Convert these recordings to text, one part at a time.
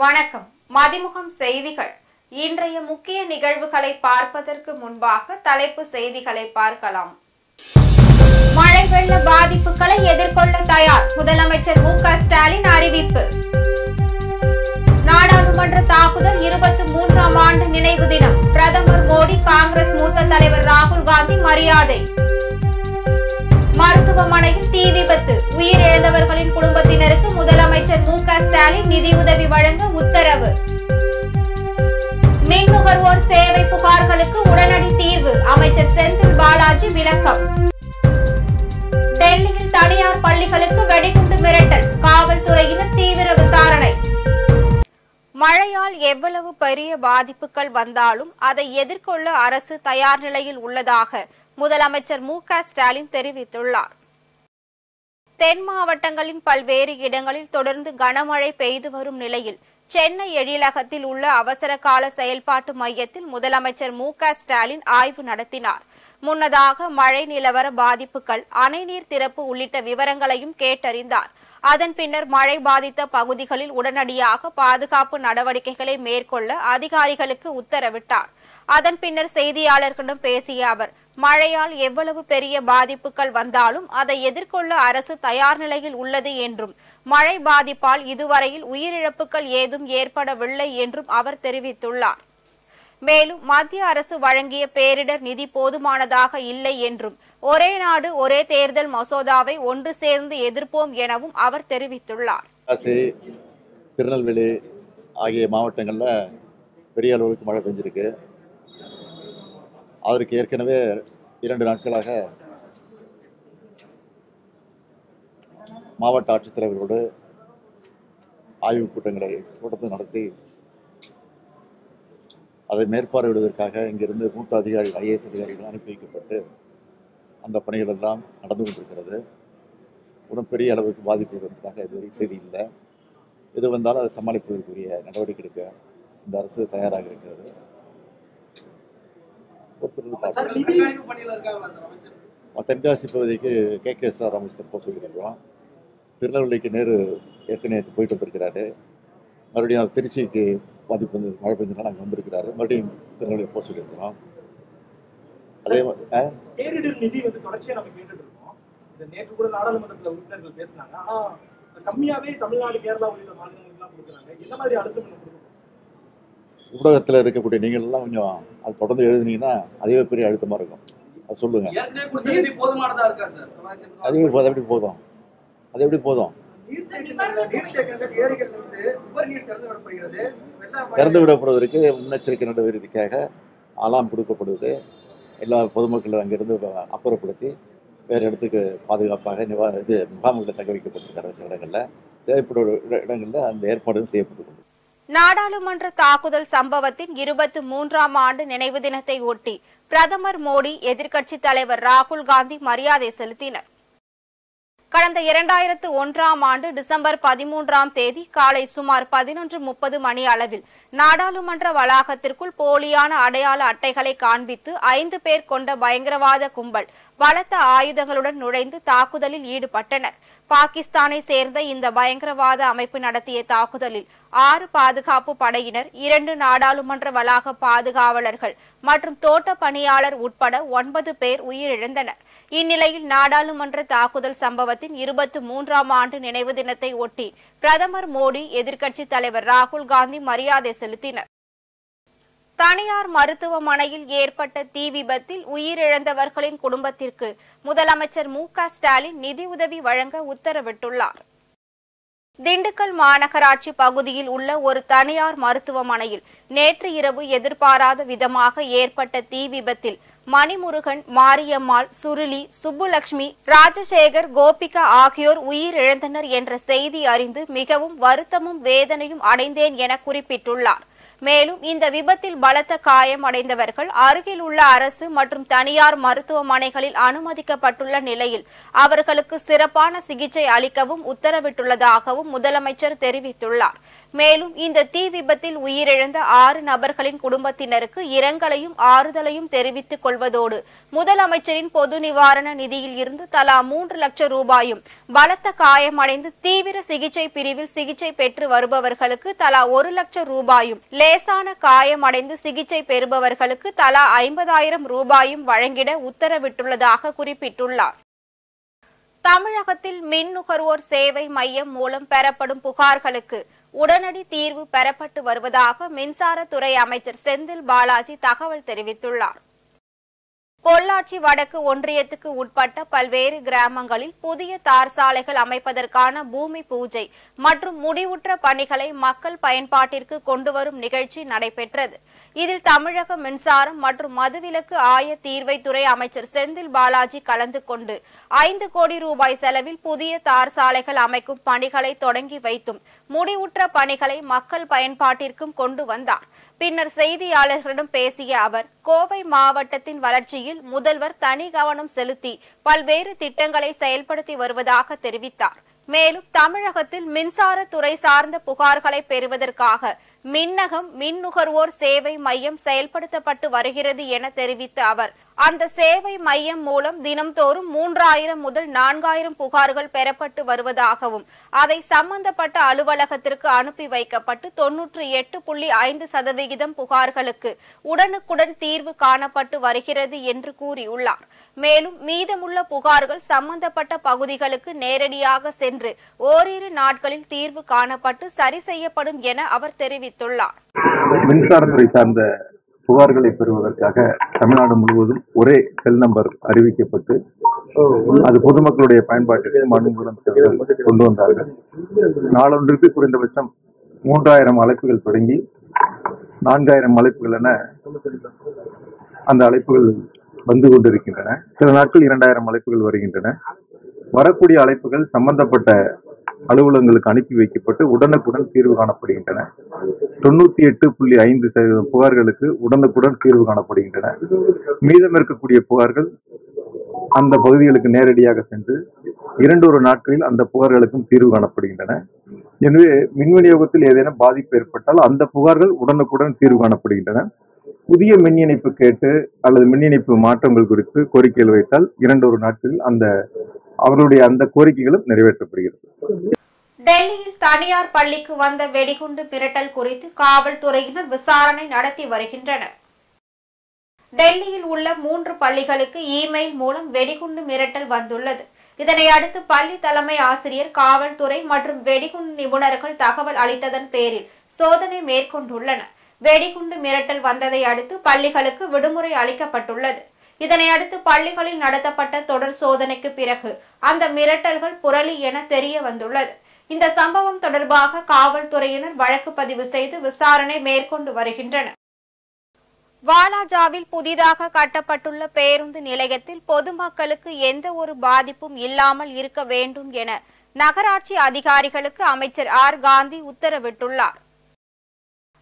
வணக்கம். மதிமுகம் செய்திகள். இன்றைய முக்கிய நிகழ்வுகளை பார்ப்பதற்கு முன்பாக தலைப்பு செய்திகளை பார்க்கலாம். மழை வெள்ள பாதிப்புகளை எதிர்கொள்ள தயார் முதலமைச்சர் மு.க. ஸ்டாலின் அறிவிப்பு. நாடாளுமன்ற தாக்குதல் 23ஆம் ஆண்டு நினைவு தினம். பிரதமர் மோடி, காங்கிரஸ் மூத்த தலைவர் ராகுல் காந்தி மரியாதை. மருத்துவமனையில் தீ விபத்து. உயிரிழந்தவர்களின் குடும்பத்தினருக்கு முதலமைச்சர் மு.க. ஸ்டாலின் நிதியுதவி வழங்க உத்தரவு. மின் நுகர்வோர் சேவை புகார்களுக்கு உடனடி தீர்வு. அமைச்சர் செந்தில் பாலாஜி விளக்கம். டெல்லியில் தனியார் பள்ளிகளுக்கு வெடிகுண்டு மிரட்டல். காவல்துறையினர் தீவிர விசாரணை. மழையால் எவ்வளவு பெரிய பாதிப்புகள் வந்தாலும் அதை எதிர்கொள்ள அரசு தயார் நிலையில் உள்ளதாக முதலமைச்சர் மு.க. ஸ்டாலின் தெரிவித்துள்ளார். தென் மாவட்டங்களின் பல்வேறு இடங்களில் தொடர்ந்து கனமழை பெய்து வரும் நிலையில் சென்னை எழிலகத்தில் உள்ள அவசர கால செயல்பாட்டு மையத்தில் முதலமைச்சர் மு.க. ஸ்டாலின் ஆய்வு நடத்தினார். முன்னதாக மழை நிலவர பாதிப்புகள், அணை நீர் திறப்பு உள்ளிட்ட விவரங்களையும் கேட்டறிந்தார். அதன் பின்னர் மழை பாதித்த பகுதிகளில் உடனடியாக பாதுகாப்பு நடவடிக்கைகளை மேற்கொள்ள அதிகாரிகளுக்கு உத்தரவிட்டார். அதன் பின்னர் செய்தியாளர்களிடம் பேசிய அவர், மழையால் எவ்வளவு பெரிய பாதிப்புகள் வந்தாலும் அதை எதிர்கொள்ள அரசு தயார் நிலையில் உள்ளது என்றும், மழை பாதிப்பால் இதுவரையில் உயிரிழப்புகள் ஏதும் ஏற்படவில்லை என்றும் அவர் தெரிவித்துள்ளார். மேலும் மத்திய அரசு வழங்கிய பேரிடர் நிதி போதுமானதாக இல்லை என்றும், ஒரே நாடு ஒரே தேர்தல் மசோதாவை ஒன்று சேர்ந்து எதிர்ப்போம் எனவும் அவர் தெரிவித்துள்ளார். திருநெல்வேலி ஆகிய மாவட்டங்களில் பெரிய அளவுக்கு மழை பெஞ்சிருக்கு. அதற்கு ஏற்கனவே 2 நாட்களாக மாவட்ட ஆட்சித்தலைவர்களோடு ஆய்வுக் கூட்டத்தை நடத்தி அதை மேற்பார்வையிடுவதற்காக இங்கிருந்து மூத்த அதிகாரிகள், IAS அதிகாரிகள் அனுப்பி வைக்கப்பட்டு அந்த பணிகள் எல்லாம் நடந்து கொண்டிருக்கிறது. உடன் பெரிய அளவுக்கு பாதிப்பு இருந்ததாக இதுவரை செய்தி இல்லை. எது வந்தாலும் அதை சமாளிப்பதற்குரிய நடவடிக்கை எடுக்க இந்த அரசு தயாராக இருக்கிறது. தென்காசி பகுதிக்கு KKSR அமைச்சர் போக சொல்லியிருக்கிறோம். திருநெல்வேலிக்கு நேரு ஏற்கனவே போயிட்டு வந்திருக்கிறாரு. மறுபடியும் திருச்சிக்கு பாதிப்பு வந்து மழை பெஞ்சதுனால அங்கே வந்திருக்கிறாரு. மறுபடியும் திருநெல்வேலி போக சொல்லியிருக்கிறோம். அதே பேரிடர் நிதி வந்து தொடர்ச்சியாக நம்ம கேட்டுட்டு இருக்கோம். நேற்று கூட நாடாளுமன்றத்தில் உறுப்பினர்கள் பேசினாங்க. ஆனால் கம்மியாகவே தமிழ்நாடு, கேரளா உள்ளிட்ட மாநிலங்களுக்குலாம் கொடுக்குறாங்க. என்ன மாதிரி அழுத்தம் கொடுக்கும்? ஊடகத்தில் இருக்கக்கூடிய நீங்கள் எல்லாம் கொஞ்சம் அது தொடர்ந்து எழுதுனீங்கன்னா அதுவே பெரிய அழுத்தமாக இருக்கும். அது சொல்லுங்க. அது எப்படி போதும்? அது எப்படி போதும்? திறந்து விடப்படுவதற்கு முன்னெச்சரிக்கை நடவடிக்கைக்காக அலாம் கொடுக்கப்படுவது. எல்லா பொதுமக்களும் அங்கிருந்து அப்புறப்படுத்தி வேறு இடத்துக்கு பாதுகாப்பாக முகாம்களை தக்க வைக்கப்பட்டிருக்கிற சில இடங்களில், தேவைப்படும் இடங்களில் அந்த ஏற்பாடுகள் செய்யப்பட்டு. நாடாளுமன்ற தாக்குதல் சம்பவத்தின் 23ஆம் ஆண்டு நினைவு தினத்தை ஒட்டி பிரதமர் மோடி, எதிர்க்கட்சித் தலைவர் ராகுல் காந்தி மரியாதை செலுத்தினர். கடந்த 2001ஆம் ஆண்டு டிசம்பர் 13ஆம் தேதி காலை சுமார் 11:30 மணி அளவில் நாடாளுமன்ற வளாகத்திற்குள் போலியான அடையாள அட்டைகளை காண்பித்து 5 பேர் கொண்ட பயங்கரவாத கும்பல் பலத்த ஆயுதங்களுடன் நுழைந்து தாக்குதலில் ஈடுபட்டனர். பாகிஸ்தானை சேர்ந்த இந்த பயங்கரவாத அமைப்பு நடத்திய தாக்குதலில் 6 பாதுகாப்பு படையினர், 2 நாடாளுமன்ற வளாக பாதுகாவலர்கள் மற்றும் தோட்ட பணியாளர் உட்பட 9 பேர் உயிரிழந்தனர். இந்நிலையில் நாடாளுமன்ற தாக்குதல் சம்பவத்தின் 23ஆம் ஆண்டு நினைவு தினத்தை ஒட்டி பிரதமர் மோடி, எதிர்க்கட்சித் தலைவர் ராகுல் காந்தி மரியாதை செலுத்தினர். தனியார் மருத்துவமனையில் ஏற்பட்ட தீ விபத்தில் உயிரிழந்தவர்களின் குடும்பத்திற்கு முதலமைச்சர் மு.க. ஸ்டாலின் நிதியுதவி வழங்க உத்தரவிட்டுள்ளார். திண்டுக்கல் மாநகராட்சி பகுதியில் உள்ள ஒரு தனியார் மருத்துவமனையில் நேற்று இரவு எதிர்பாராத விதமாக ஏற்பட்ட தீ விபத்தில் மணிமுருகன், மாரியம்மாள், சுருளி, சுப்புலட்சுமி, ராஜசேகர், கோபிகா ஆகியோர் உயிரிழந்தனர் என்ற செய்தி அறிந்து மிகவும் வருத்தமும் வேதனையும் அடைந்தேன் என குறிப்பிட்டுள்ளார். மேலும் இந்த விபத்தில் பலத்த காயம் அடைந்தவர்கள் அருகில் உள்ள அரசு மற்றும் தனியார் மருத்துவமனைகளில் அனுமதிக்கப்பட்டுள்ள நிலையில் அவர்களுக்கு சிறப்பான சிகிச்சை அளிக்கவும் உத்தரவிட்டுள்ளதாகவும் முதலமைச்சர் தெரிவித்துள்ளார். மேலும் இந்த தீ விபத்தில் உயிரிழந்த 6 நபர்களின் குடும்பத்தினருக்கு இரங்கலையும் ஆறுதலையும் தெரிவித்துக் கொள்வதோடு முதலமைச்சரின் பொது நிவாரண நிதியில் இருந்து தலா 3 லட்சம் ரூபாயும், பலத்த காயமடைந்து தீவிர சிகிச்சை பிரிவில் சிகிச்சை பெற்று வருபவர்களுக்கு தலா 1 லட்சம் ரூபாயும், லேசான காயமடைந்து சிகிச்சை பெறுபவர்களுக்கு தலா 50,000 ரூபாயும் வழங்கிட உத்தரவிட்டுள்ளதாக குறிப்பிட்டுள்ளார். தமிழகத்தில் மின் நுகர்வோர் சேவை மையம் மூலம் பெறப்படும் புகார்களுக்கு உடனடி தீர்வு பெறப்பட்டு வருவதாக மின்சாரத்துறை அமைச்சர் செந்தில் பாலாஜி தகவல் தெரிவித்துள்ளார். பொள்ளாச்சி வடக்கு ஒன்றியத்துக்கு உட்பட்ட பல்வேறு கிராமங்களில் புதிய தார் சாலைகள் அமைப்பதற்கான பூமி பூஜை மற்றும் முடிவுற்ற பணிகளை மக்கள் பயன்பாட்டிற்கு கொண்டுவரும் நிகழ்ச்சி நடைபெற்றது. இதில் தமிழக மின்சாரம் மற்றும் மதுவிலக்கு ஆய தீர்வைத்துறை அமைச்சர் செந்தில் பாலாஜி கலந்து கொண்டு 5 கோடி ரூபாய் செலவில் புதிய தார் சாலைகள் அமைக்கும் பணிகளை தொடங்கி வைத்தும் முடிவுற்ற பணிகளை மக்கள் பயன்பாட்டிற்கும் கொண்டு வந்தார். பின்னர் செய்தியாளர்களிடம் பேசிய அவர், கோவை மாவட்டத்தின் வளர்ச்சியில் முதல்வர் தனி கவனம் செலுத்தி பல்வேறு திட்டங்களை செயல்படுத்தி வருவதாக தெரிவித்தார். மேலும் தமிழகத்தில் மின்சாரத்துறை சார்ந்த புகார்களை பெறுவதற்காக மின்னகம் மின் நுகர்வோர் சேவை மையம் செயல்படுத்தப்பட்டு வருகிறது என தெரிவித்த அவர், அந்த சேவை மையம் மூலம் தினம்தோறும் 3000 முதல் 4000 புகார்கள் பெறப்பட்டு வருவதாகவும், அதை சம்பந்தப்பட்ட அலுவலகத்திற்கு அனுப்பி வைக்கப்பட்டு 98.5% புகார்களுக்கு உடனுக்குடன் தீர்வு காணப்பட்டு வருகிறது என்று கூறியுள்ளார். மேலும் மீதமுள்ள புகார்கள் சம்பந்தப்பட்ட பகுதிகளுக்கு நேரடியாக சென்று ஓரிரு நாட்களில் தீர்வு காணப்பட்டு சரி செய்யப்படும் என அவர் தெரிவித்துள்ளார். மின்சாரத்துறை சார்ந்த புகார்களை பெறுவதற்காக தமிழ்நாடு முழுவதும் ஒரே செல் நம்பர் அறிவிக்கப்பட்டு அது பொதுமக்களுடைய பயன்பாட்டிற்கு மனு முதலமைச்சர்கள் கொண்டு வந்தார்கள். நாளொன்றுக்கு குறைந்தபட்சம் 3000 அழைப்புகள் தொடங்கி 4000 அழைப்புகள் என அந்த அழைப்புகள் வந்து கொண்டிருக்கின்றன. சில நாட்கள் 2000 அழைப்புகள் வருகின்றன. வரக்கூடிய அழைப்புகள் சம்பந்தப்பட்ட அலுவலகங்களுக்கு அனுப்பி வைக்கப்பட்டு உடனுக்குடன் தீர்வு காணப்படுகின்றன. 98.5% புகார்களுக்கு உடனுக்குடன் தீர்வு காணப்படுகின்றன. மீதம் இருக்கக்கூடிய புகார்கள் அந்த பகுதிகளுக்கு நேரடியாக சென்று 2 நாட்களில் அந்த புகார்களுக்கும் தீர்வு காணப்படுகின்றன. எனவே மின் விநியோகத்தில் ஏதேனும் பாதிப்பு ஏற்பட்டால் அந்த புகார்கள் உடனுக்குடன் தீர்வு காணப்படுகின்றன. புதிய மின் இணைப்பு கேட்டு அல்லது மின் இணைப்பு மாற்றங்கள் குறித்து கோரிக்கைகள் வைத்தால் 2 நாட்களில் அவர்களுடைய அந்த கோரிக்கைகளும் நிறைவேற்றப்படுகிறது. டெல்லியில் தனியார் பள்ளிக்கு வந்த வெடிகுண்டு மிரட்டல் குறித்து காவல்துறையினர் விசாரணை நடத்தி வருகின்றனர். டெல்லியில் உள்ள 3 பள்ளிகளுக்கு இமெயில் மூலம் வெடிகுண்டு மிரட்டல் வந்துள்ளது. இதனை அடுத்து பள்ளி தலைமை ஆசிரியர், காவல்துறை மற்றும் வெடிகுண்டு நிபுணர்கள் தகவல் அளித்ததன் பேரில் சோதனை மேற்கொண்டுள்ளனர். வெடிகுண்டு மிரட்டல் வந்ததை அடுத்து பள்ளிகளுக்கு விடுமுறை அளிக்கப்பட்டுள்ளது. இதனை அடுத்து பள்ளிகளில் நடத்தப்பட்ட தொடர் சோதனைக்கு பிறகு அந்த மிரட்டல்கள் புரளி என தெரிய வந்துள்ளது. இந்த சம்பவம் தொடர்பாக காவல்துறையினர் வழக்கு பதிவு செய்து விசாரணை மேற்கொண்டு வருகின்றனர். வாலாஜாவில் புதிதாக கட்டப்பட்டுள்ள பேருந்து நிலையத்தில் பொதுமக்களுக்கு எந்த ஒரு பாதிப்பும் இல்லாமல் இருக்க வேண்டும் என நகராட்சி அதிகாரிகளுக்கு அமைச்சர் ஆர் காந்தி உத்தரவிட்டுள்ளார்.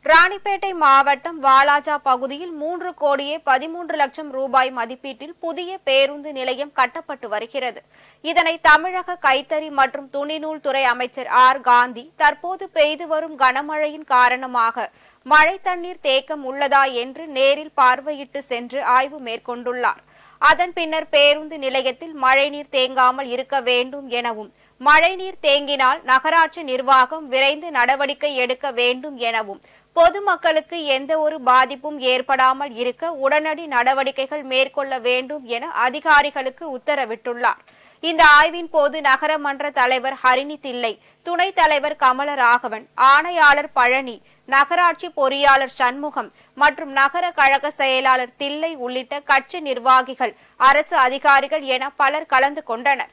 ராணிப்பேட்டை மாவட்டம் வாலாஜா பகுதியில் 3 கோடியே 13 லட்சம் ரூபாய் மதிப்பீட்டில் புதிய பேருந்து நிலையம் கட்டப்பட்டு வருகிறது. இதனை தமிழக கைத்தறி மற்றும் துணிநூல் துறை அமைச்சர் ஆர் காந்தி தற்போது பெய்து வரும் கனமழையின் காரணமாக மழை தண்ணீர் தேக்கம் உள்ளதா என்று நேரில் பார்வையிட்டு சென்று ஆய்வு மேற்கொண்டுள்ளார். அதன் பின்னர் பேருந்து நிலையத்தில் மழைநீர் தேங்காமல் இருக்க வேண்டும் எனவும், மழைநீர் தேங்கினால் நகராட்சி நிர்வாகம் விரைந்து நடவடிக்கை எடுக்க வேண்டும் எனவும், பொதுமக்களுக்கு எந்த ஒரு பாதிப்பும் ஏற்படாமல் இருக்க உடனடி நடவடிக்கைகள் மேற்கொள்ள வேண்டும் என அதிகாரிகளுக்கு உத்தரவிட்டுள்ளார். இந்த ஆய்வின் போது நகரமன்ற தலைவர் ஹரிணி தில்லை, துணைத் தலைவர் கமலராகவன், ஆணையாளர் பழனி, நகராட்சி பொறியாளர் சண்முகம் மற்றும் நகர கழக செயலாளர் தில்லை உள்ளிட்ட கட்சி நிர்வாகிகள், அரசு அதிகாரிகள் என பலர் கலந்து கொண்டனர்.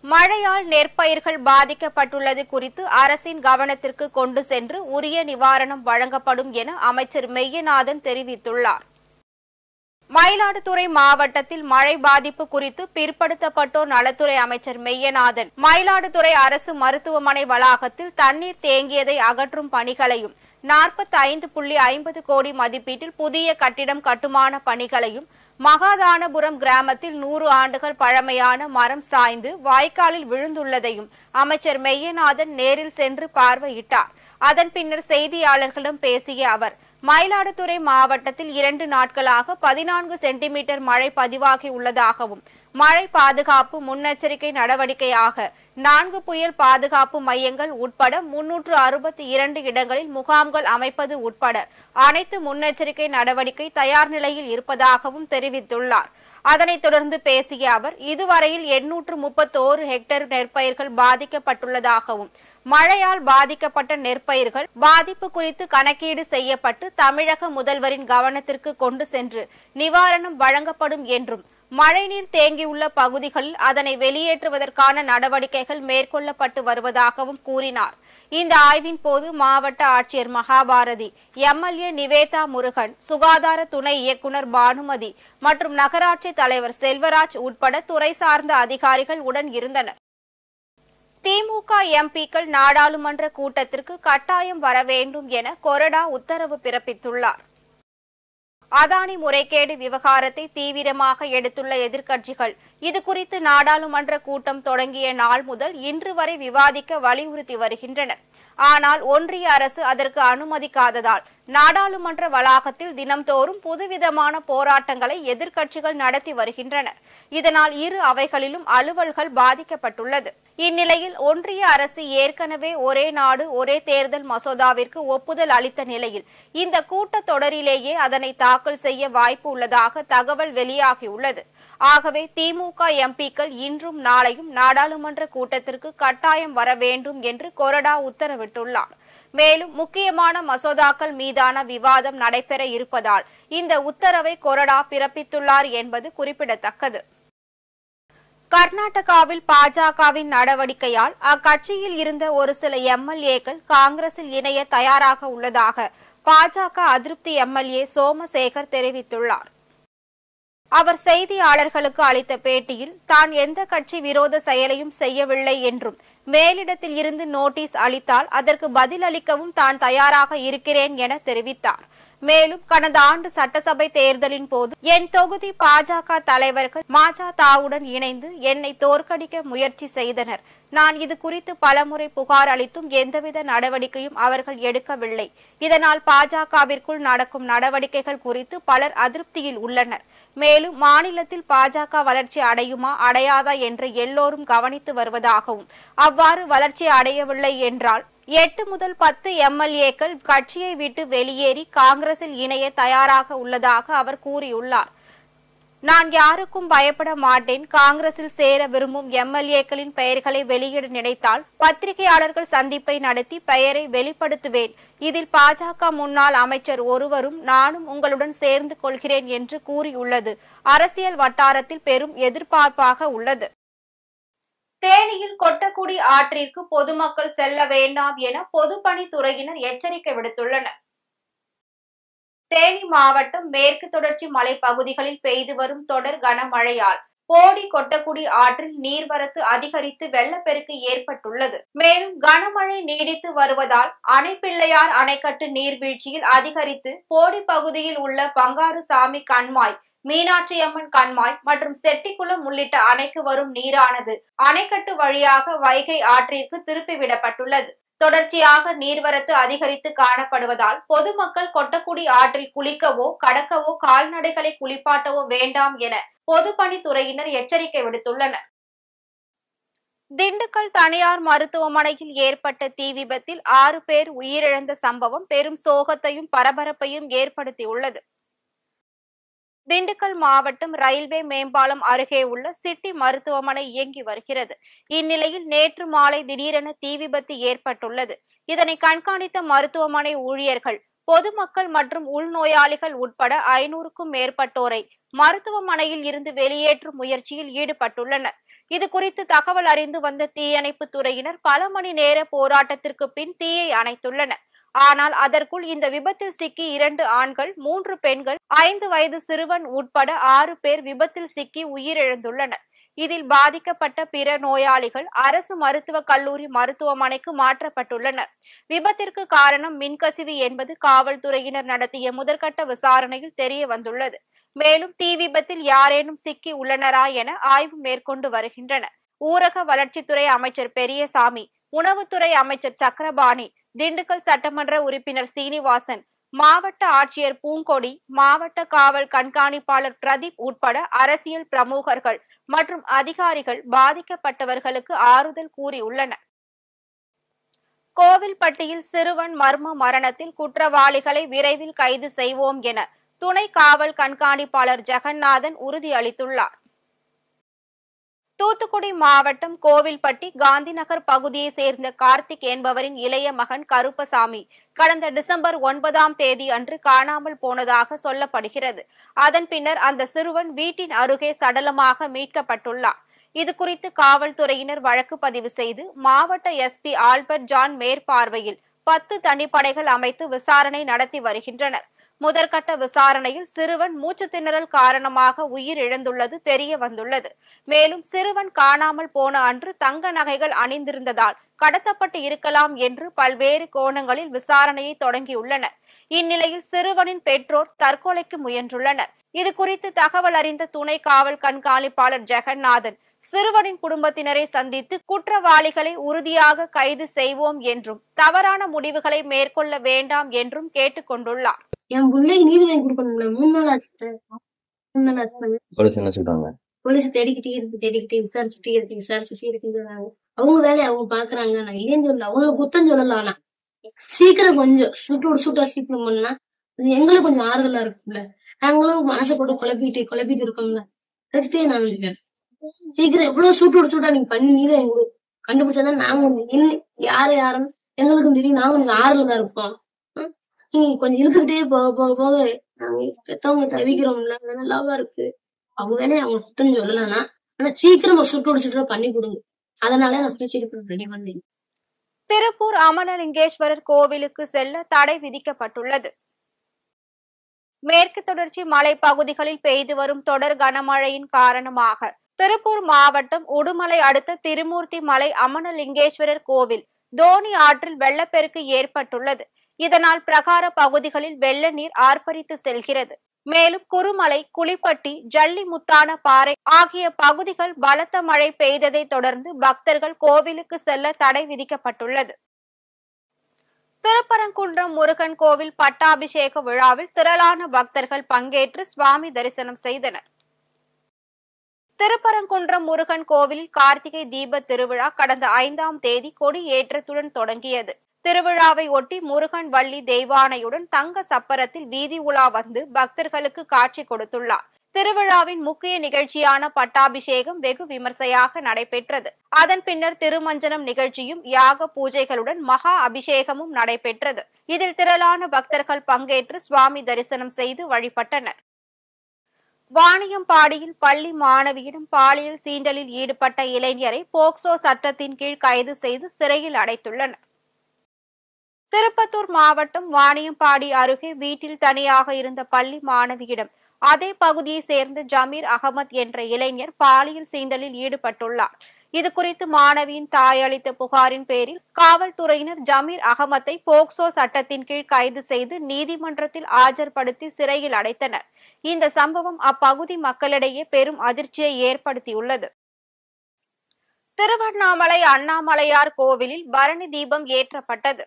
மழையால் நெற்பயிர்கள் பாதிக்கப்பட்டுள்ளது குறித்து அரசின் கவனத்திற்கு கொண்டு சென்று உரிய நிவாரணம் வழங்கப்படும் என அமைச்சர் மெய்யநாதன் தெரிவித்துள்ளார். மயிலாடுதுறை மாவட்டத்தில் மழை பாதிப்பு குறித்து பிற்படுத்தப்பட்டோர் நலத்துறை அமைச்சர் மெய்யநாதன் மயிலாடுதுறை அரசு மருத்துவமனை வளாகத்தில் தண்ணீர் தேங்கியதை அகற்றும் பணிகளையும் 45.50 கோடி மதிப்பீட்டில் புதிய கட்டிடம் கட்டுமான பணிகளையும், மகாதானபுரம் கிராமத்தில் 100 ஆண்டுகள் பழமையான மரம் சாய்ந்து வாய்க்காலில் விழுந்துள்ளதையும் அமைச்சர் மெய்யநாதன் நேரில் சென்று பார்வையிட்டார். அதன் பின்னர் செய்தியாளர்களிடம் பேசிய அவர், மயிலாடுதுறை மாவட்டத்தில் 2 நாட்களாக 14 சென்டிமீட்டர் மழை பதிவாகி உள்ளதாகவும், மழை பாதுகாப்பு முன்னெச்சரிக்கை நடவடிக்கையாக 4 புயல் பாதுகாப்பு மையங்கள் உட்பட 362 இடங்களில் முகாம்கள் அமைப்பது உட்பட அனைத்து முன்னெச்சரிக்கை நடவடிக்கை தயார் நிலையில் இருப்பதாகவும் தெரிவித்துள்ளார். அதனைத் தொடர்ந்து பேசிய அவர், இதுவரையில் 831 ஹெக்டேர் நெற்பயிர்கள் பாதிக்கப்பட்டுள்ளதாகவும், மழையால் பாதிக்கப்பட்ட நெற்பயிர்கள் பாதிப்பு குறித்து கணக்கீடு செய்யப்பட்டு தமிழக முதல்வரின் கவனத்திற்கு கொண்டு சென்று நிவாரணம் வழங்கப்படும் என்றும், மழைநீர் தேங்கியுள்ள பகுதிகளில் அதனை வெளியேற்றுவதற்கான நடவடிக்கைகள் மேற்கொள்ளப்பட்டு வருவதாகவும் கூறினார். இந்த ஆய்வின் போது மாவட்ட ஆட்சியர் மகாபாரதி, எம்எல்ஏ நிவேதா முருகன், சுகாதார துணை இயக்குநர் பானுமதி மற்றும் நகராட்சி தலைவர் செல்வராஜ் உட்பட துறை சார்ந்த அதிகாரிகள் உடன் இருந்தனர். திமுக எம்பிக்கள் நாடாளுமன்ற கூட்டத்திற்கு கட்டாயம் வர வேண்டும் என கொறடா உத்தரவு பிறப்பித்துள்ளார். அதானி முறைகேடு விவகாரத்தை தீவிரமாக எடுத்துள்ள எதிர்க்கட்சிகள் இதுகுறித்து நாடாளுமன்ற கூட்டம் தொடங்கிய நாள் முதல் இன்று வரை விவாதிக்க வலியுறுத்தி வருகின்றனர். ஆனால் ஒன்றிய அரசு அதற்கு அனுமதிக்காததால் நாடாளுமன்ற வளாகத்தில் தினம்தோறும் புதுவிதமான போராட்டங்களை எதிர்க்கட்சிகள் நடத்தி வருகின்றனர். இதனால் இரு அவைகளிலும் அலுவல்கள் பாதிக்கப்பட்டுள்ளது. இந்நிலையில் ஒன்றிய அரசு ஏற்கனவே ஒரே நாடு ஒரே தேர்தல் மசோதாவிற்கு ஒப்புதல் அளித்த நிலையில் இந்த கூட்டத்தொடரிலேயே அதனை தாக்கல் செய்ய வாய்ப்பு உள்ளதாக தகவல் வெளியாகியுள்ளது. ஆகவே திமுக எம்பிக்கள் இன்றும் நாளையும் நாடாளுமன்ற கூட்டத்திற்கு கட்டாயம் வர வேண்டும் என்று கொறடா உத்தரவிட்டுள்ளார். மேலும் முக்கியமான மசோதாக்கள் மீதான விவாதம் நடைபெற இருப்பதால் இந்த உத்தரவை கொறடா பிறப்பித்துள்ளார் என்பது குறிப்பிடத்தக்கது. கர்நாடகாவில் பாஜகவின் நடவடிக்கையால் அக்கட்சியில் இருந்த ஒரு சில எம்எல்ஏக்கள் காங்கிரசில் இணைய தயாராக உள்ளதாக பாஜக அதிருப்தி எம்எல்ஏ சோமசேகர் தெரிவித்துள்ளார். அவர் செய்தியாளர்களுக்கு அளித்த பேட்டியில், தான் எந்த கட்சி விரோத செயலையும் செய்யவில்லை என்றும், மேலிடத்தில் இருந்து நோட்டீஸ் அளித்தால் அதற்கு பதிலளிக்கவும் தான் தயாராக இருக்கிறேன் என தெரிவித்தார். மேலும் கடந்த ஆண்டு சட்டசபை தேர்தலின் போது என் தொகுதி பாஜக தலைவர்கள் மஜதவுடன் இணைந்து என்னை தோற்கடிக்க முயற்சி செய்தனர். நான் இது குறித்து பலமுறை புகார் அளித்தும் எந்தவித நடவடிக்கையும் அவர்கள் எடுக்கவில்லை. இதனால் பாஜகவிற்குள் நடக்கும் நடவடிக்கைகள் குறித்து பலர் அதிருப்தியில் உள்ளனர். மேலும் மாநிலத்தில் பாஜக வளர்ச்சி அடையுமா அடையாதா என்று எல்லோரும் கவனித்து வருவதாகவும், அவ்வாறு வளர்ச்சி அடையவில்லை என்றால் 8 முதல் 10 எம்எல்ஏக்கள் கட்சியை விட்டு வெளியேறி காங்கிரசில் இணைய தயாராக உள்ளதாக அவர் கூறியுள்ளார். நான் யாருக்கும் பயப்பட மாட்டேன். காங்கிரசில் சேர விரும்பும் எம்எல்ஏக்களின் பெயர்களை வெளியிட நினைத்தால் பத்திரிகையாளர்கள் சந்திப்பை நடத்தி பெயரை வெளிப்படுத்துவேன். இதில் பாஜக முன்னாள் அமைச்சர் ஒருவரும் நானும் உங்களுடன் சேர்ந்து கொள்கிறேன் என்று கூறியுள்ளது அரசியல் வட்டாரத்தில் பெரும் எதிர்பார்ப்பாக உள்ளது. தேனியில் கொட்டக்குடி ஆற்றிற்கு பொதுமக்கள் செல்ல வேண்டாம் என பொதுப்பணித்துறையினர் எச்சரிக்கை விடுத்துள்ளனர். தேனி மாவட்டம் மேற்கு தொடர்ச்சி மலைப்பகுதிகளில் பெய்து வரும் தொடர் கனமழையால் போடி கொட்டக்குடி ஆற்றில் நீர்வரத்து அதிகரித்து வெள்ளப்பெருக்கு ஏற்பட்டுள்ளது. மேலும் கனமழை நீடித்து வருவதால் அணைப்பிள்ளையார் அணைக்கட்டு நீர்வீழ்ச்சியில் அதிகரித்து போடி பகுதியில் உள்ள பங்காருசாமி கண்மாய், மீனாட்சியம்மன் கண்மாய் மற்றும் செட்டிக்குளம் உள்ளிட்ட அணைக்கு வரும் நீரானது அணைக்கட்டு வழியாக வைகை ஆற்றிற்கு திருப்பிவிடப்பட்டுள்ளது. தொடர்ச்சியாக நீர்வரத்து அதிகரித்து காணப்படுவதால் பொதுமக்கள் கொட்டக்குடி ஆற்றில் குளிக்கவோ கடக்கவோ கால்நடைகளை குளிப்பாட்டவோ வேண்டாம் என பொதுப்பணித்துறையினர் எச்சரிக்கை விடுத்துள்ளனர். திண்டுக்கல் தனியார் மருத்துவமனையில் ஏற்பட்ட தீ விபத்தில் 6 பேர் உயிரிழந்த சம்பவம் பெரும் சோகத்தையும் பரபரப்பையும் ஏற்படுத்தியுள்ளது. திண்டுக்கல் மாவட்டம் ரயில்வே மேம்பாலம் அருகே உள்ள சிட்டி மருத்துவமனை இயங்கி வருகிறது. இந்நிலையில் நேற்று மாலை திடீரென தீ விபத்து ஏற்பட்டுள்ளது. இதனை கண்காணித்த மருத்துவமனை ஊழியர்கள் பொதுமக்கள் மற்றும் உள்நோயாளிகள் உட்பட 500க்கும் மேற்பட்டோரை மருத்துவமனையில் இருந்து வெளியேற்றும் முயற்சியில் ஈடுபட்டுள்ளனர். இது குறித்து தகவல் அறிந்து வந்த தீயணைப்பு துறையினர் பல மணி நேர போராட்டத்திற்கு பின் தீயை அணைத்துள்ளனர். ஆனால் அதற்குள் இந்த விபத்தில் சிக்கி 2 ஆண்கள், 3 பெண்கள், 5 வயது சிறுவன் உட்பட 6 பேர் விபத்தில் சிக்கி உயிரிழந்துள்ளனர். இதில் பாதிக்கப்பட்ட பிற நோயாளிகள் அரசு மருத்துவக் கல்லூரி மருத்துவமனைக்கு மாற்றப்பட்டுள்ளனர். விபத்திற்கு காரணம் மின்கசிவு என்பது காவல்துறையினர் நடத்திய முதற்கட்ட விசாரணையில் தெரிய வந்துள்ளது. மேலும் தீ விபத்தில் யாரேனும் சிக்கி உள்ளனரா என ஆய்வு மேற்கொண்டு வருகின்றனர். ஊரக வளர்ச்சித்துறை அமைச்சர் பெரியசாமி, உணவுத்துறை அமைச்சர் சக்கரபாணி, திண்டுக்கல் சட்டமன்ற உறுப்பினர் சீனிவாசன், மாவட்ட ஆட்சியர் பூங்கொடி, மாவட்ட காவல் கண்காணிப்பாளர் பிரதீப் உட்பட அரசியல் பிரமுகர்கள் மற்றும் அதிகாரிகள் பாதிக்கப்பட்டவர்களுக்கு ஆறுதல் கூறியுள்ளனர். கோவில்பட்டியில் சிறுவன் மர்ம மரணத்தில் குற்றவாளிகளை விரைவில் கைது செய்வோம் என துணை காவல் கண்காணிப்பாளர் ஜெகநாதன் உறுதியளித்துள்ளார். தூத்துக்குடி மாவட்டம் கோவில்பட்டி காந்திநகர் பகுதியை சேர்ந்த கார்த்திக் என்பவரின் இளைய மகன் கருப்பசாமி கடந்த டிசம்பர் 9ஆம் தேதி அன்று காணாமல் போனதாக சொல்லப்படுகிறது. அதன் பின்னர் அந்த சிறுவன் வீட்டின் அருகே சடலமாக மீட்கப்பட்டுள்ளார். இதுகுறித்து காவல்துறையினர் வழக்கு பதிவு செய்து மாவட்ட எஸ்பி ஆல்பர்ட் ஜான் மேற்பார்வையில் 10 தனிப்படைகள் அமைத்து விசாரணை நடத்தி வருகின்றனர். முதற்கட்ட விசாரணையில் சிறுவன் மூச்சு திணறல் காரணமாக உயிர் இழந்துள்ளது தெரிய வந்துள்ளது. மேலும் சிறுவன் காணாமல் போன அன்று தங்க நகைகள் அணிந்திருந்ததால் கடத்தப்பட்டு இருக்கலாம் என்று பல்வேறு கோணங்களில் விசாரணையை தொடங்கியுள்ளனர். இந்நிலையில் சிறுவனின் பெற்றோர் தற்கொலைக்கு முயன்றுள்ளனர். இதுகுறித்து தகவல் அறிந்த துணை காவல் கண்காணிப்பாளர் ஜெகநாதன் சிறுவனின் குடும்பத்தினரை சந்தித்து குற்றவாளிகளை உறுதியாக கைது செய்வோம் என்றும் தவறான முடிவுகளை மேற்கொள்ள வேண்டாம் என்றும் கேட்டுக் கொண்டுள்ளார். என் பிள்ளைக்கு நீதி வாங்கி கொடுக்கணும்ல. 3 நாள் ஆச்சு. போலீஸ் என்ன சொல்றாங்க? போலீஸ் தேடிக்கிட்டே விசாரிச்சுட்டே இருக்குன்னு அவங்க வேலையை அவங்க பாக்குறாங்க. நான் இல்லைன்னு சொல்லல, அவங்கள குத்தம் சொல்லலாம். ஆனா சீக்கிரம் கொஞ்சம் சூட்டா சீக்கிரம் பண்ணா எங்களுக்கு கொஞ்சம் ஆறுதலா இருக்கும்ல. நாங்களும் மனசை போட்டு குழப்பிட்டு இருக்கோம்ல. அதுக்கிட்டே நான் இருக்கேன். சீக்கிரம் எவ்வளவு சூட்டா நீங்க பண்ணி நீதான் எங்களுக்கு கண்டுபிடிச்சாதான் நாங்க யாருன்னு எங்களுக்கும் தெரியும். நாங்க கொஞ்சம் ஆறுதலா இருப்போம். கொஞ்சம் இழுத்துக்கிட்டே போக நாங்க பெத்தவங்க தவிக்கிறோம்ல. நல்லாவா இருக்கு. அவங்க வேலையை அவங்க சுத்தம் சொல்லலாம்னா ஆனா சீக்கிரம் சுட்டோட பண்ணி கொடுங்க. அதனால நான் சீக்கிரம் ரெடி பண்ணேன். திருப்பூர் அமனலிங்கேஸ்வரர் கோவிலுக்கு செல்ல தடை விதிக்கப்பட்டுள்ளது. மேற்கு தொடர்ச்சி மலை பகுதிகளில் பெய்து வரும் தொடர் கனமழையின் காரணமாக திருப்பூர் மாவட்டம் உடுமலை அடுத்த திருமூர்த்தி மலை அமனலிங்கேஸ்வரர் கோவில் தோனி ஆற்றில் வெள்ளப்பெருக்கு ஏற்பட்டுள்ளது. இதனால் பிரகார பகுதிகளில் வெள்ள நீர் ஆர்ப்பரித்து செல்கிறது. மேலும் குருமலை, குளிப்பட்டி, ஜல்லிமுத்தான பாறை ஆகிய பகுதிகள் பலத்த மழை பெய்ததை தொடர்ந்து பக்தர்கள் கோவிலுக்கு செல்ல தடை விதிக்கப்பட்டுள்ளது. திருப்பரங்குன்றம் முருகன் கோவில் பட்டாபிஷேக விழாவில் திரளான பக்தர்கள் பங்கேற்று சுவாமி தரிசனம் செய்தனர். திருப்பரங்குன்றம் முருகன் கோவிலில் கார்த்திகை தீப திருவிழா கடந்த 5ஆம் தேதி கொடியேற்றத்துடன் தொடங்கியது. திருவிழாவை ஒட்டி முருகன் வள்ளி தெய்வானையுடன் தங்க சப்பரத்தில் வீதி உலா வந்து பக்தர்களுக்கு காட்சி கொடுத்துள்ளார். திருவிழாவின் முக்கிய நிகழ்ச்சியான பட்டாபிஷேகம் வெகு விமர்சையாக நடைபெற்றது. அதன் பின்னர் திருமஞ்சனம் நிகழ்ச்சியும் யாக பூஜைகளுடன் மகா அபிஷேகமும் நடைபெற்றது. இதில் திரளான பக்தர்கள் பங்கேற்று சுவாமி தரிசனம் செய்து வழிபட்டனர். வாணியம்பாடியில் பள்ளி மாணவியிடம் பாலியல் சீண்டலில் ஈடுபட்ட இளைஞரை போக்சோ சட்டத்தின் கீழ் கைது செய்து சிறையில் அடைத்துள்ளனர். திருப்பத்தூர் மாவட்டம் வாணியம்பாடி அருகே வீட்டில் தனியாக இருந்த பள்ளி மாணவியிடம் அதே பகுதியை சேர்ந்த ஜமீர் அகமது என்ற இளைஞர் பாலியல் சீண்டலில் ஈடுபட்டுள்ளார். இதுகுறித்து மாணவியின் தாய் அளித்த புகாரின் பேரில் காவல்துறையினர் ஜமீர் அகமதை போக்சோ சட்டத்தின் கீழ் கைது செய்து நீதிமன்றத்தில் ஆஜர்படுத்தி சிறையில் அடைத்தனர். இந்த சம்பவம் அப்பகுதி மக்களிடையே பெரும் அதிர்ச்சியை ஏற்படுத்தியுள்ளது. திருவண்ணாமலை அண்ணாமலையார் கோவிலில் பரணி தீபம் ஏற்றப்பட்டது.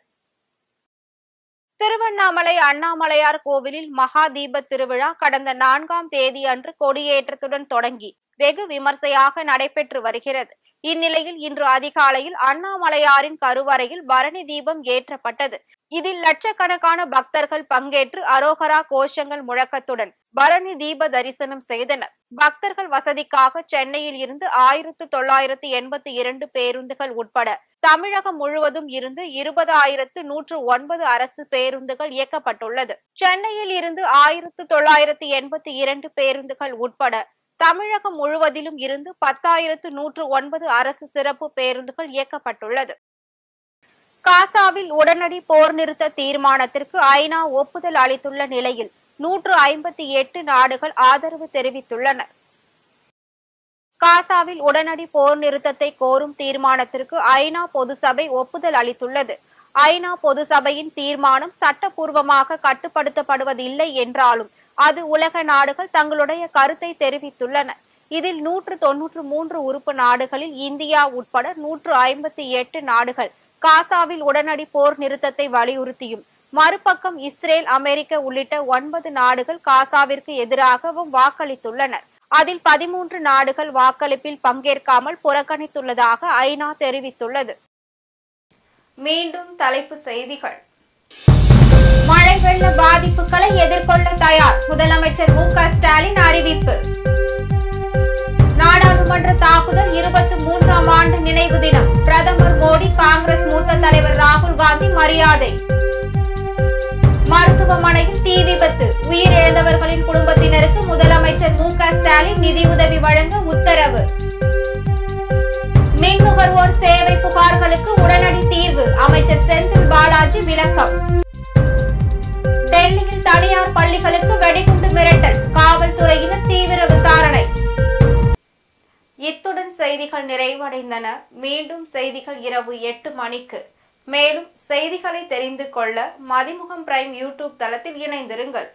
திருவண்ணாமலை அண்ணாமலையார் கோவிலில் மகா தீப திருவிழா கடந்த 4ஆம் தேதி அன்று கொடியேற்றத்துடன் தொடங்கி வெகு விமர்சையாக நடைபெற்று வருகிறது. இந்நிலையில் இன்று அதிகாலையில் அண்ணாமலையாரின் கருவறையில் பரணி தீபம் ஏற்றப்பட்டது. இதில் லட்சக்கணக்கான பக்தர்கள் பங்கேற்று அரோகரா கோஷங்கள் முழக்கத்துடன் பரணி தீப தரிசனம் செய்தனர். பக்தர்கள் வசதிக்காக சென்னையில் இருந்து 1982 பேருந்துகள் உட்பட தமிழகம் முழுவதும் இருந்து 20,109 அரசு பேருந்துகள் இயக்கப்பட்டுள்ளது. சென்னையில் இருந்து 1982 பேருந்துகள் உட்பட தமிழகம் முழுவதிலும் இருந்து 10,109 அரசு சிறப்பு பேருந்துகள் இயக்கப்பட்டுள்ளது. காசாவில் உடனடி போர் நிறுத்த தீர்மானத்திற்கு ஐநா ஒப்புதல் அளித்துள்ள நிலையில் 158 நாடுகள் ஆதரவு தெரிவித்துள்ளன. காசாவில் உடனடி போர் நிறுத்தத்தை கோரும் தீர்மானத்திற்கு ஐநா பொதுசபை ஒப்புதல் அளித்துள்ளது. ஐநா பொதுசபையின் தீர்மானம் சட்டப்பூர்வமாக கட்டுப்படுத்தப்படுவதில்லை என்றாலும் அது உலக நாடுகள் தங்களுடைய கருத்தை தெரிவித்துள்ளன. இதில் 193 உறுப்பு நாடுகளில் இந்தியா உட்பட 158 நாடுகள் காசாவில் உடனடி போர் நிறுத்தத்தை வலியுறுத்தியும், மறுபக்கம் இஸ்ரேல், அமெரிக்க உள்ளிட்ட 9 நாடுகள் காசாவிற்கு எதிராகவும் வாக்களித்துள்ளனர். அதில் 13 நாடுகள் வாக்களிப்பில் பங்கேற்காமல் புறக்கணித்துள்ளதாக ஐநா தெரிவித்துள்ளது. மீண்டும் தலைப்புச் செய்திகள். மழை வெள்ள பாதிப்புகளை எதிர்கொள்ள தயார், முதலமைச்சர் மு.க. ஸ்டாலின் அறிவிப்பு. நாடாளுமன்ற தாக்குதல் 23ஆம் ஆண்டு நினைவு தினம், பிரதமர் மோடி, காங்கிரஸ் மூத்த தலைவர் ராகுல் காந்தி மரியாதை. மருத்துவமனையில் தீ விபத்து, உயிரிழந்தவர்களின் குடும்பத்தினருக்கு முதலமைச்சர் மு.க. ஸ்டாலின் நிதியுதவி வழங்க உத்தரவு. மின் நுகர்வோர் சேவை புகார்களுக்கு உடனடி தீர்வு, அமைச்சர் செந்தில் பாலாஜி விளக்கம். டெல்லியில் தனியார் பள்ளிகளுக்கு வெடிகுண்டு மிரட்டல், காவல்துறையினர் தீவிர விசாரணை. இத்துடன் செய்திகள் நிறைவடைந்தன. மீண்டும் செய்திகள் இரவு 8 மணிக்கு. மேலும் செய்திகளை தெரிந்து கொள்ள மதிமுகம் பிரைம் யூடியூப் தளத்தில் இணைந்திருங்கள்.